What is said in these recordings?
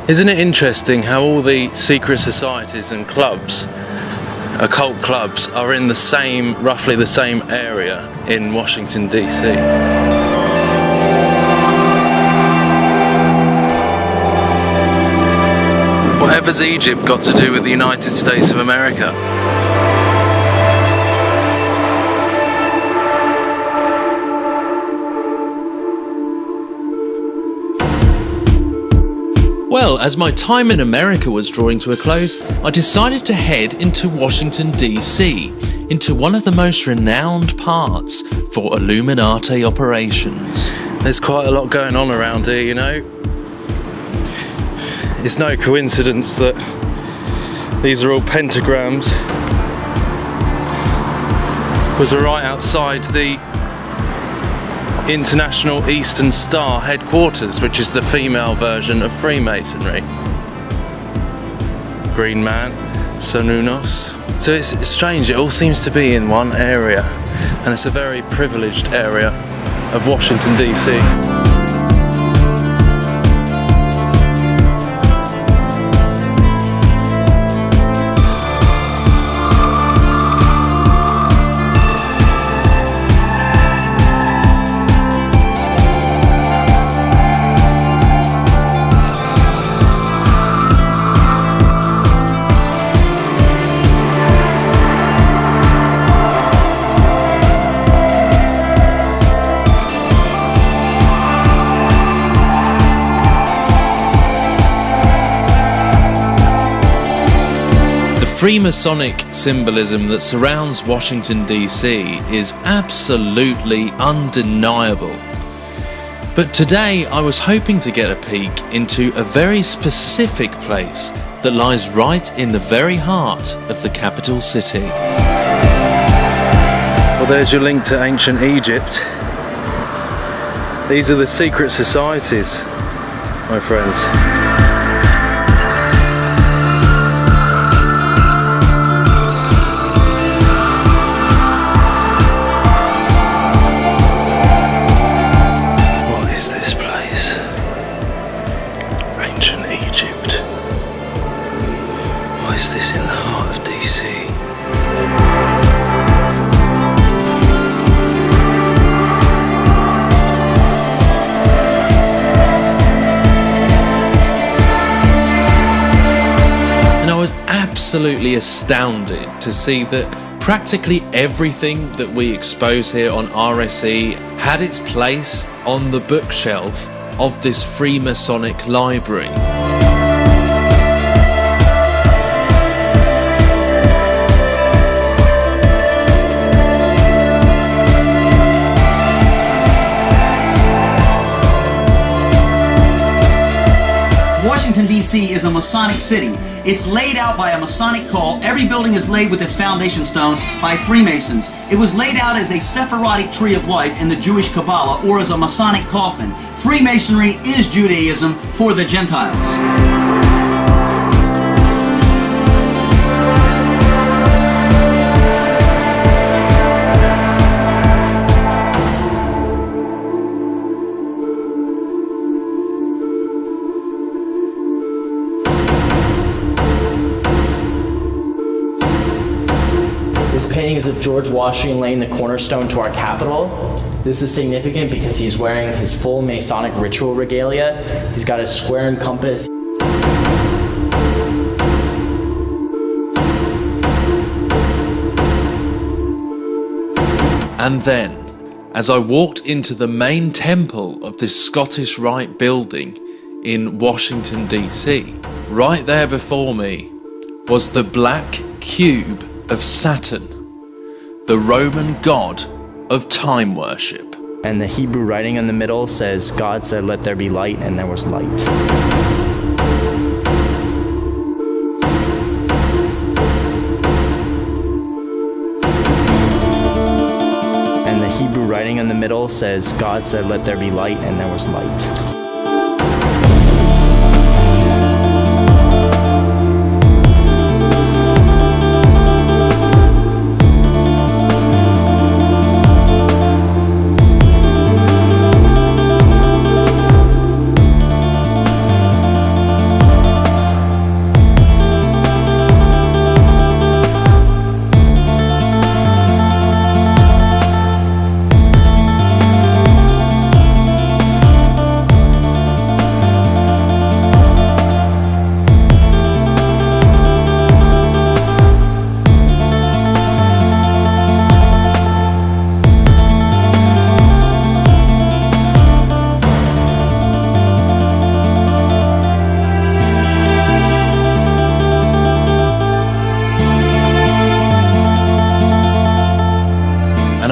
Isn't it interesting how all the secret societies and clubs, occult clubs, are in the same, roughly the same area in Washington, DC? Whatever's Egypt got to do with the United States of America? Well, as my time in America was drawing to a close, I decided to head into Washington, DC, into one of the most renowned parts for Illuminati operations. There's quite a lot going on around here, you know. It's no coincidence that these are all pentagrams. Because we're right outside the International Eastern Star headquarters, which is the female version of Freemasonry. Green Man, Sonunos. So it's strange, it all seems to be in one area, and it's a very privileged area of Washington, DC. Freemasonic symbolism that surrounds Washington, DC is absolutely undeniable. But today I was hoping to get a peek into a very specific place that lies right in the very heart of the capital city. Well, there's your link to ancient Egypt. These are the secret societies, my friends. Is this in the heart of DC? And I was absolutely astounded to see that practically everything that we expose here on RSE had its place on the bookshelf of this Freemasonic library. Washington, D.C. is a Masonic city. It's laid out by a Masonic call. Every building is laid with its foundation stone by Freemasons. It was laid out as a Sephirotic tree of life in the Jewish Kabbalah, or as a Masonic coffin. Freemasonry is Judaism for the Gentiles. This painting is of George Washington laying the cornerstone to our Capitol. This is significant because he's wearing his full Masonic ritual regalia. He's got a square and compass. And then, as I walked into the main temple of this Scottish Rite building in Washington, DC, right there before me was the black cube of Saturn, the Roman god of time worship. And the Hebrew writing in the middle says, God said, let there be light, and there was light. And the Hebrew writing in the middle says, God said, let there be light, and there was light.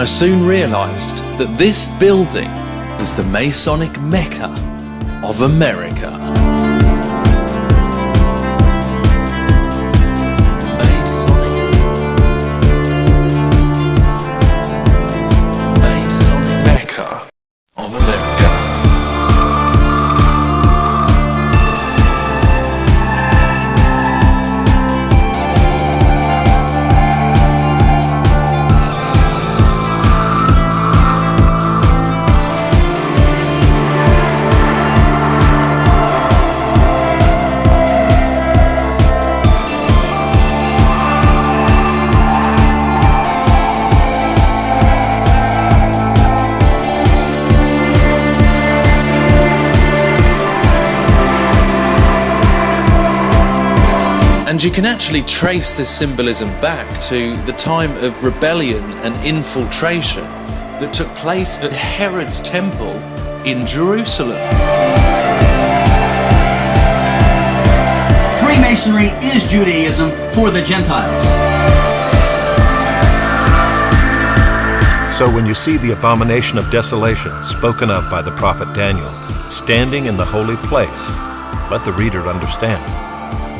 I soon realized that this building is the Masonic Mecca of America. Masonic Mecca of America. And you can actually trace this symbolism back to the time of rebellion and infiltration that took place at Herod's temple in Jerusalem. Freemasonry is Judaism for the Gentiles. So when you see the abomination of desolation spoken of by the prophet Daniel standing in the holy place, let the reader understand.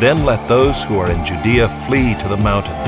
Then let those who are in Judea flee to the mountains.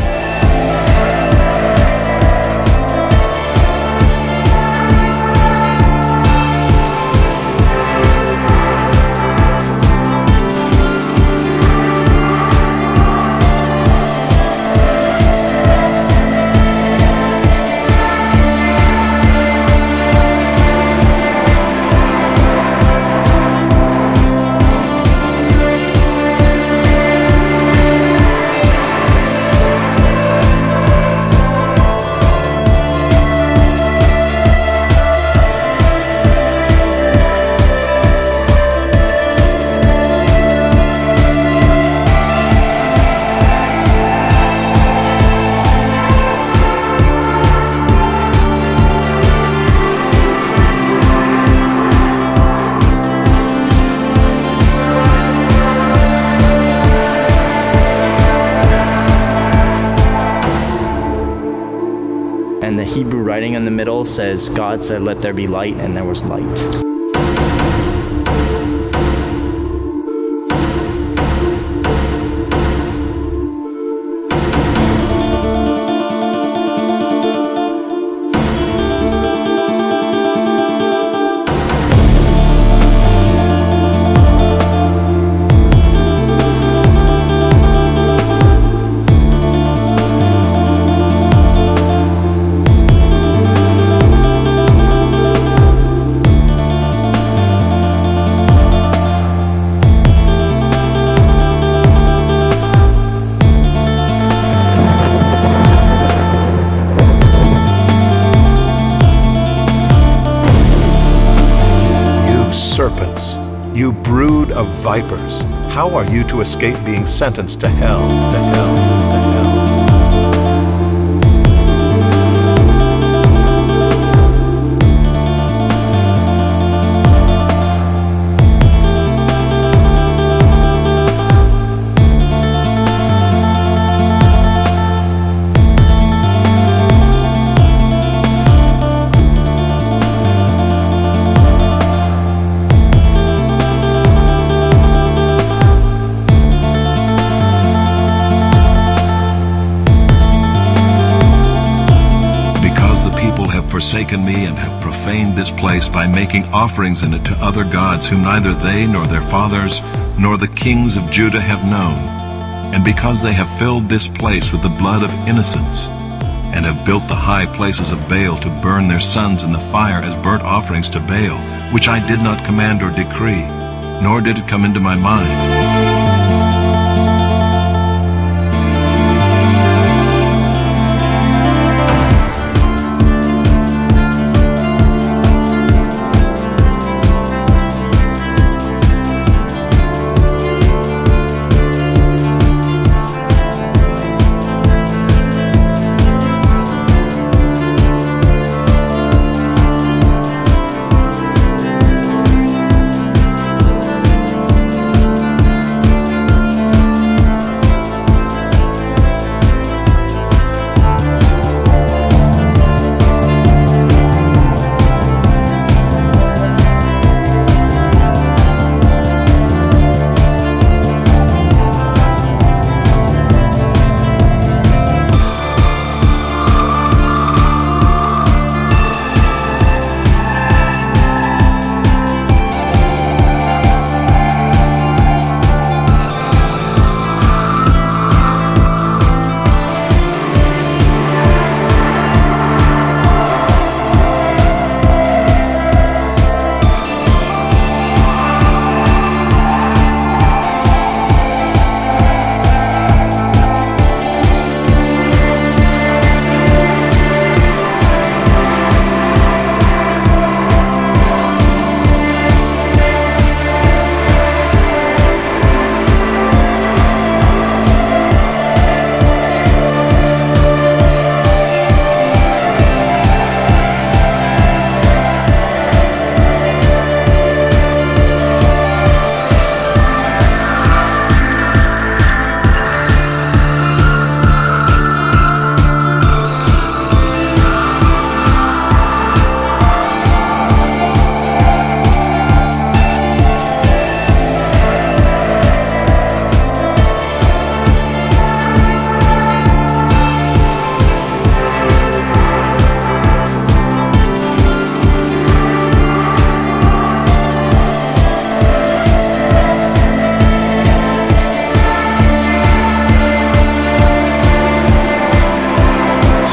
And the Hebrew writing in the middle says, God said, let there be light, and there was light. Serpents, you brood of vipers, how are you to escape being sentenced to hell, to hell, to hell? Forsaken me and have profaned this place by making offerings in it to other gods whom neither they nor their fathers nor the kings of Judah have known. And because they have filled this place with the blood of innocents, and have built the high places of Baal to burn their sons in the fire as burnt offerings to Baal, which I did not command or decree, nor did it come into my mind.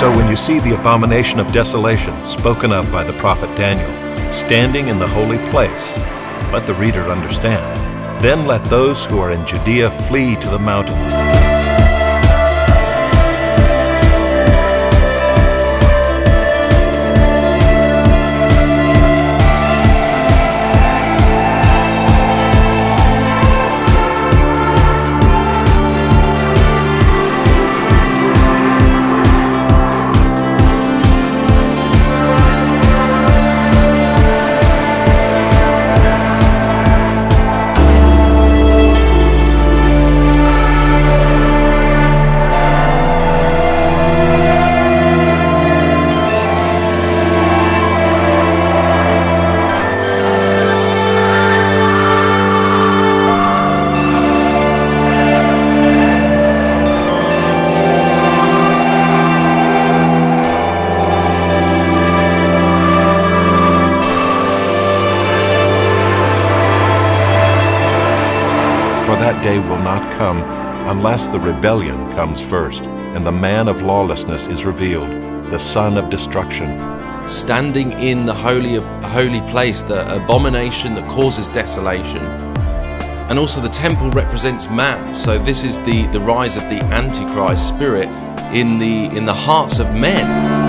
So when you see the abomination of desolation spoken of by the prophet Daniel, standing in the holy place, let the reader understand. Then let those who are in Judea flee to the mountains. For that day will not come unless the rebellion comes first, and the man of lawlessness is revealed, the son of destruction. Standing in the holy place, the abomination that causes desolation. And also the temple represents man, so this is the rise of the Antichrist spirit in the hearts of men.